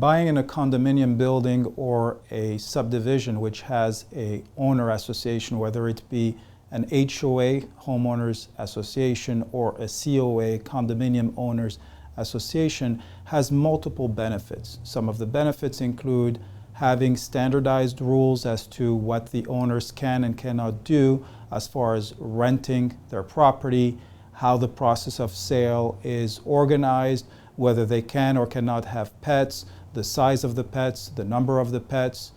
Buying in a condominium building or a subdivision which has a owner association, whether it be an HOA, homeowners association, or a COA, condominium owners association, has multiple benefits. Some of the benefits include having standardized rules as to what the owners can and cannot do as far as renting their property, how the process of sale is organized, whether they can or cannot have pets, the size of the pets, the number of the pets,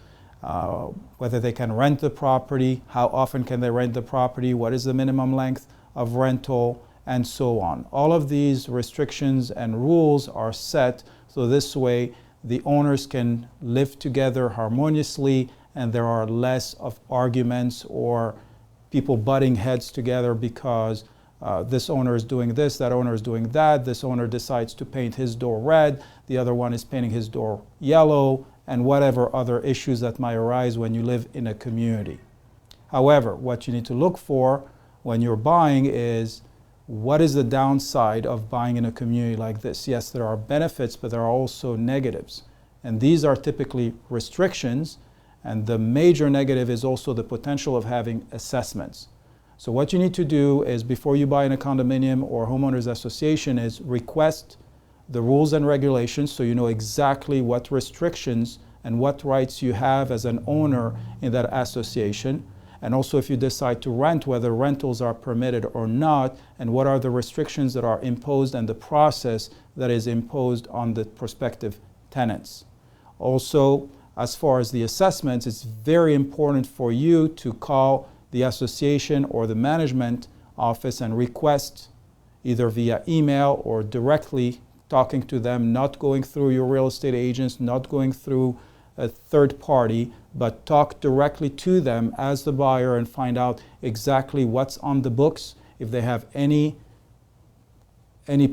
whether they can rent the property, how often can they rent the property, what is the minimum length of rental, and so on. All of these restrictions and rules are set so this way the owners can live together harmoniously and there are less of arguments or people butting heads together because this owner is doing this, that owner is doing that, this owner decides to paint his door red, the other one is painting his door yellow, and whatever other issues that might arise when you live in a community. However, what you need to look for when you're buying is what is the downside of buying in a community like this? Yes, there are benefits, but there are also negatives. And these are typically restrictions, and the major negative is also the potential of having assessments. So what you need to do is, before you buy in a condominium or homeowners association, is request the rules and regulations so you know exactly what restrictions and what rights you have as an owner in that association. And also if you decide to rent, whether rentals are permitted or not, and what are the restrictions that are imposed and the process that is imposed on the prospective tenants. Also, as far as the assessments, it's very important for you to call the association or the management office and request, either via email or directly talking to them, not going through your real estate agents, not going through a third party, but talk directly to them as the buyer and find out exactly what's on the books, if they have any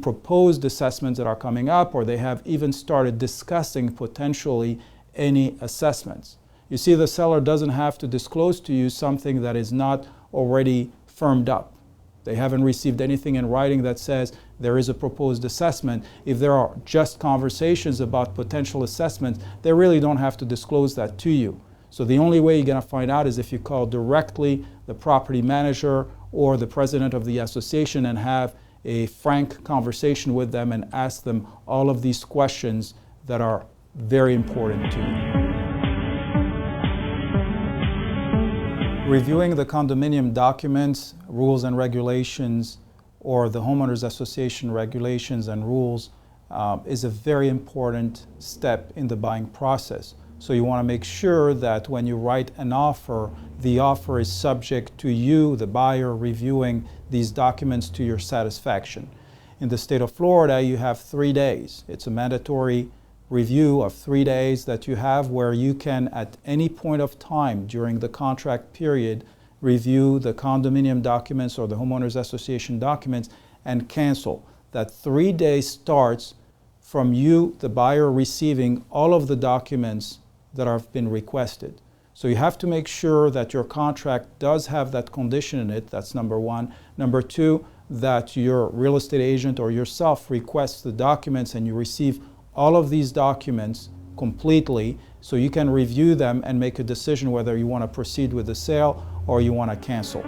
proposed assessments that are coming up, or they have even started discussing potentially any assessments. You see, the seller doesn't have to disclose to you something that is not already firmed up. They haven't received anything in writing that says there is a proposed assessment. If there are just conversations about potential assessments, they really don't have to disclose that to you. So the only way you're going to find out is if you call directly the property manager or the president of the association and have a frank conversation with them and ask them all of these questions that are very important to you. Reviewing the condominium documents, rules and regulations, or the homeowners association regulations and rules is a very important step in the buying process. So you want to make sure that when you write an offer, the offer is subject to you, the buyer, reviewing these documents to your satisfaction. In the state of Florida, you have 3 days. It's a mandatory review of 3 days that you have, where you can at any point of time during the contract period review the condominium documents or the homeowners association documents and cancel. That 3 days starts from you, the buyer, receiving all of the documents that have been requested. So you have to make sure that your contract does have that condition in it. That's number one. Number two, that your real estate agent or yourself requests the documents and you receive all of these documents completely so you can review them and make a decision whether you want to proceed with the sale or you want to cancel.